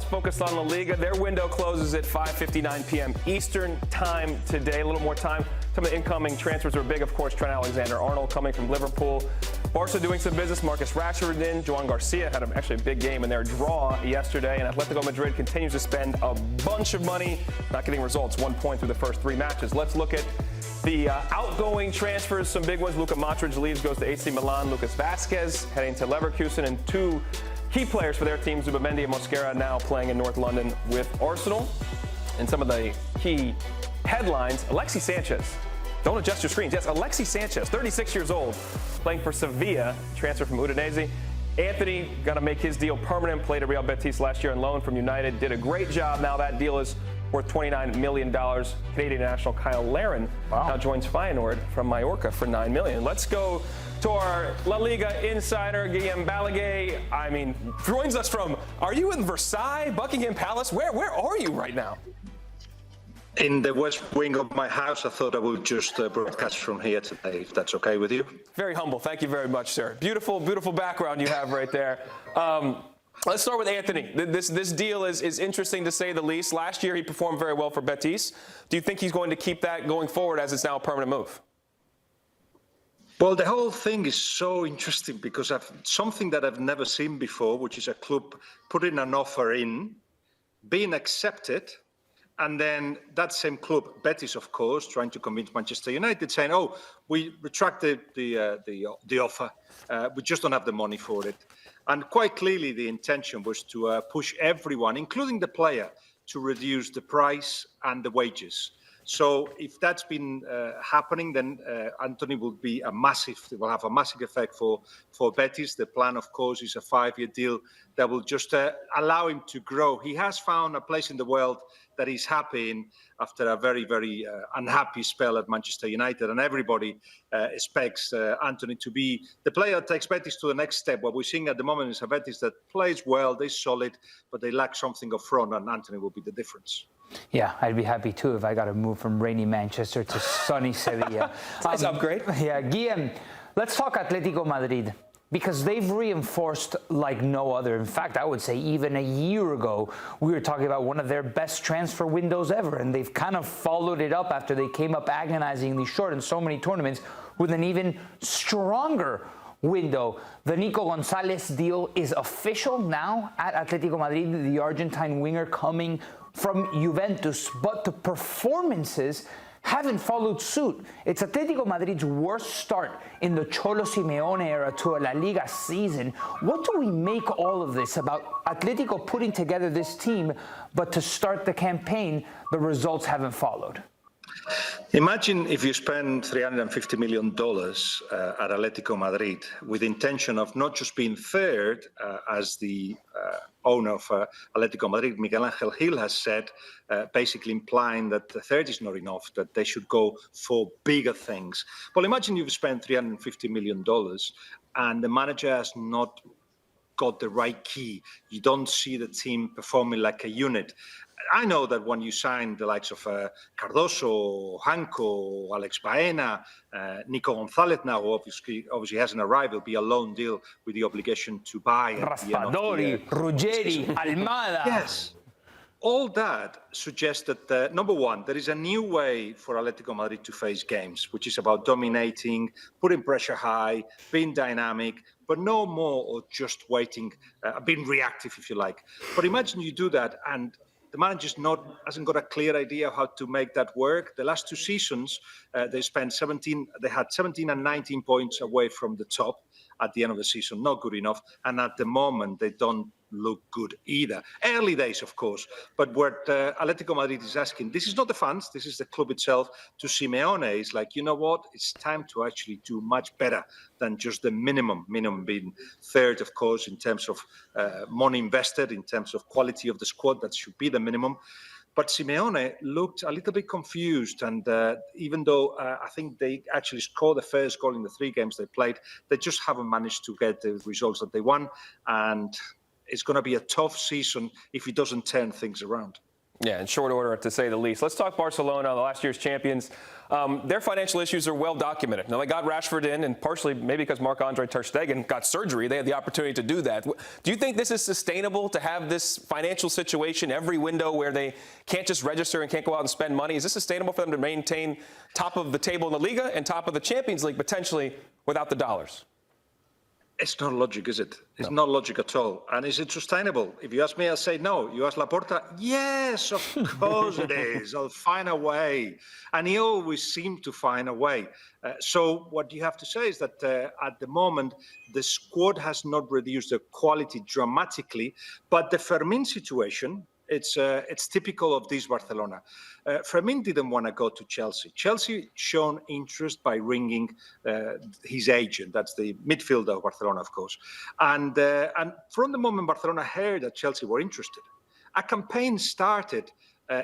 Let's focus on the Liga. Their window closes at 5:59 p.m. Eastern time today. A little more time. Some of the incoming transfers are big, of course. Trent Alexander-Arnold coming from Liverpool. Barça doing some business. Marcus Rashford in. Joan Garcia had actually a big game in their draw yesterday. And Atletico Madrid continues to spend a bunch of money, not getting results. 1 point through the first 3 matches. Let's look at the outgoing transfers. Some big ones. Luka Modric leaves, goes to AC Milan. Lucas Vazquez heading to Leverkusen. And 2 key players for their team, Zubamendi and Mosquera, now playing in North London with Arsenal. And some of the key headlines, Alexis Sanchez. Don't adjust your screens. Yes, Alexis Sanchez, 36 years old, playing for Sevilla, transfer from Udinese. Antony got to make his deal permanent, played at Real Betis last year on loan from United, did a great job. Now that deal is worth $29 million. Canadian national Kyle Larin now joins Feyenoord from Mallorca for $9 million. Let's go to our La Liga insider, Guillem Balague. I mean, joins us from, are you in Versailles, Buckingham Palace? Where are you right now? In the west wing of my house. I thought I would just broadcast from here today, if that's okay with you. Very humble. Thank you very much, sir. Beautiful, beautiful background you have right there. Let's start with Antony. This deal is interesting to say the least. Last year he performed very well for Betis. Do you think he's going to keep that going forward as it's now a permanent move? Well, the whole thing is so interesting because something that I've never seen before, which is a club putting an offer in, being accepted, and then that same club, Betis, of course, trying to convince Manchester United, saying, "Oh, we retracted the offer. We just don't have the money for it." And quite clearly, the intention was to push everyone, including the player, to reduce the price and the wages. So if that's been happening, then Antony will have a massive effect for Betis. The plan, of course, is a 5-year deal that will just allow him to grow. He has found a place in the world that he's happy in after a very, very unhappy spell at Manchester United. And everybody expects Antony to be the player that takes Betis to the next step. What we're seeing at the moment is a Betis that plays well, they're solid, but they lack something up front, and Antony will be the difference. Yeah, I'd be happy too if I got to move from rainy Manchester to sunny Sevilla. Nice upgrade. Yeah, Guillem, let's talk Atletico Madrid, because they've reinforced like no other. In fact, I would say even a year ago, we were talking about one of their best transfer windows ever, and they've kind of followed it up after they came up agonizingly short in so many tournaments with an even stronger window. The Nico Gonzalez deal is official now at Atletico Madrid, the Argentine winger coming from Juventus, but the performances haven't followed suit. It's Atletico Madrid's worst start in the Cholo Simeone era to a La Liga season. What do we make all of this about Atletico putting together this team, but to start the campaign, the results haven't followed? Imagine if you spend $350 million at Atletico Madrid with the intention of not just being third, as the owner of Atletico Madrid, Miguel Angel Gil, has said, basically implying that the third is not enough, that they should go for bigger things. Well, imagine you've spent $350 million and the manager has not got the right key. You don't see the team performing like a unit. I know that when you sign the likes of Cardoso, Hanco, Alex Baena, Nico Gonzalez now obviously hasn't arrived. It'll be a loan deal with the obligation to buy. Raspadori, Ruggeri, Almada. Yes. All that suggests that, number one, there is a new way for Atletico Madrid to face games, which is about dominating, putting pressure high, being dynamic, but no more or just waiting, being reactive, if you like. But imagine you do that and the manager hasn't got a clear idea of how to make that work. The last 2 seasons, they had 17 and 19 points away from the top at the end of the season. Not good enough. And at the moment, they don't look good either. Early days, of course. But what Atletico Madrid is asking, this is not the fans, this is the club itself, to Simeone, is like, you know what, it's time to actually do much better than just the minimum being third, of course, in terms of money invested, in terms of quality of the squad, that should be the minimum. But Simeone looked a little bit confused, and even though I think they actually scored the first goal in the 3 games they played, they just haven't managed to get the results that they want, and it's going to be a tough season if he doesn't turn things around. Yeah, in short order, to say the least. Let's talk Barcelona, the last year's champions. Their financial issues are well documented. Now, they got Rashford in, and partially maybe because Marc-Andre Ter Stegen got surgery, they had the opportunity to do that. Do you think this is sustainable to have this financial situation every window where they can't just register and can't go out and spend money? Is this sustainable for them to maintain top of the table in the Liga and top of the Champions League potentially without the dollars? It's not logic, is it? It's not logic at all. And is it sustainable? If you ask me, I'll say no. You ask Laporta, yes, of course it is. I'll find a way. And he always seemed to find a way. So what you have to say is that at the moment, the squad has not reduced the quality dramatically, but the Fermin situation, it's typical of this Barcelona. Fermin didn't want to go to Chelsea. Chelsea shown interest by ringing his agent. That's the midfielder of Barcelona, of course. And from the moment Barcelona heard that Chelsea were interested, a campaign started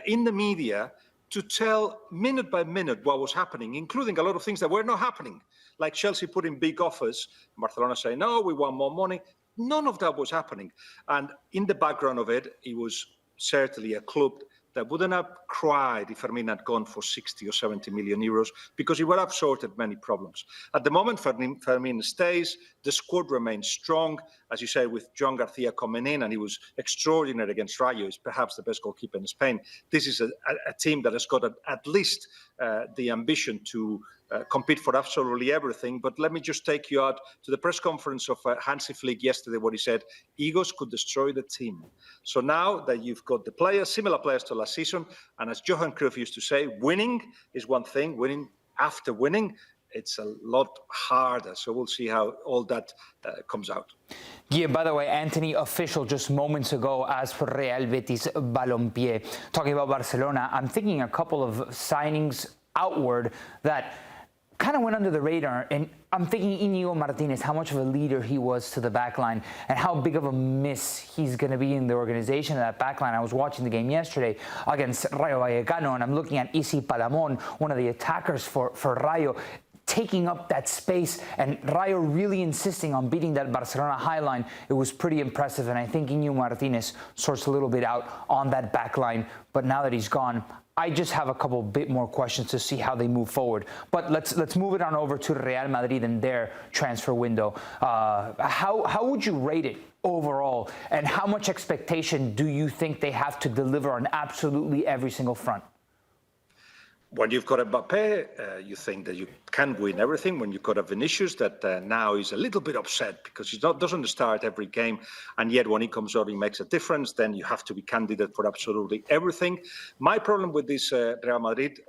in the media to tell minute by minute what was happening, including a lot of things that were not happening, like Chelsea putting big offers, Barcelona saying, no, we want more money. None of that was happening. And in the background of it, it was certainly a club that wouldn't have cried if Fermin had gone for 60 or 70 million euros, because he would have sorted many problems. At the moment, Fermin stays. The squad remains strong, as you say, with John Garcia coming in, and he was extraordinary against Rayo. He's perhaps the best goalkeeper in Spain. This is a team that has got at least the ambition to compete for absolutely everything. But let me just take you out to the press conference of Hansi Flick yesterday, where he said, egos could destroy the team. So now that you've got the players, similar players to last season, and as Johan Cruyff used to say, winning is one thing, winning after winning, it's a lot harder. So we'll see how all that comes out. Yeah, by the way, Antony, official just moments ago as for Real Betis Balompié. Talking about Barcelona, I'm thinking a couple of signings outward that kind of went under the radar, and I'm thinking Iñigo Martínez, how much of a leader he was to the backline and how big of a miss he's going to be in the organization of that backline. I was watching the game yesterday against Rayo Vallecano, and I'm looking at Isi Palamon, one of the attackers for Rayo, taking up that space, and Rayo really insisting on beating that Barcelona high line. It was pretty impressive, and I think Iñigo Martínez sorts a little bit out on that back line. But now that he's gone, I just have a couple bit more questions to see how they move forward. But let's move it on over to Real Madrid and their transfer window. How would you rate it overall, and how much expectation do you think they have to deliver on absolutely every single front? When you've got Mbappé, you think that you can win everything. When you've got a Vinicius that now is a little bit upset because he doesn't start every game, and yet when he comes out, he makes a difference, then you have to be candidate for absolutely everything. My problem with this Real Madrid,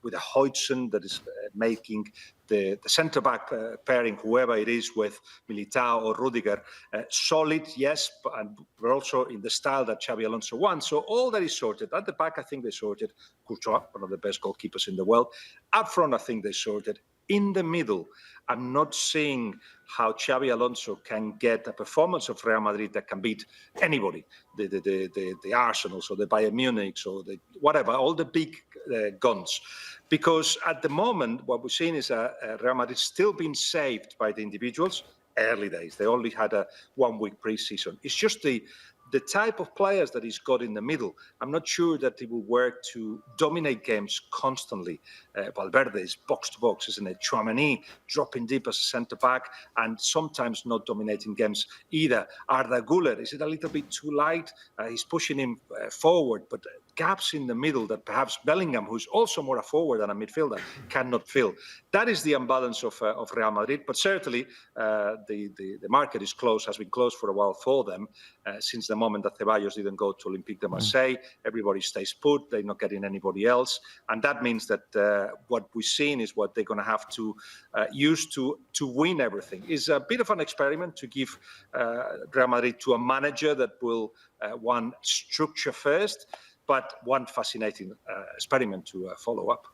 with a Hodgson that is making the centre-back pairing, whoever it is, with Militao or Rudiger, solid, yes, but we're also in the style that Xabi Alonso wants. So all that is sorted. At the back, I think they sorted. Courtois, one of the best goalkeepers in the world. Up front, I think they sorted. In the middle, I'm not seeing how Xabi Alonso can get a performance of Real Madrid that can beat anybody, the Arsenals or the Bayern Munich or the whatever, all the big guns. Because at the moment, what we're seeing is Real Madrid still being saved by the individuals. Early days, they only had a 1 week pre-season. It's just the type of players that he's got in the middle. I'm not sure that he will work to dominate games constantly. Valverde is box to box, isn't it? Tchouaméni dropping deep as a centre-back and sometimes not dominating games either. Arda Güler, is it a little bit too light? He's pushing him forward, but gaps in the middle that perhaps Bellingham, who's also more a forward than a midfielder, cannot fill. That is the imbalance of Real Madrid. But certainly the market is closed, has been closed for a while for them since the moment that Ceballos didn't go to Olympique de Marseille. Everybody stays put. They're not getting anybody else. And that means that what we've seen is what they're going to have to use to win everything. It's a bit of an experiment to give Real Madrid to a manager that will want structure first, but one fascinating experiment to follow up.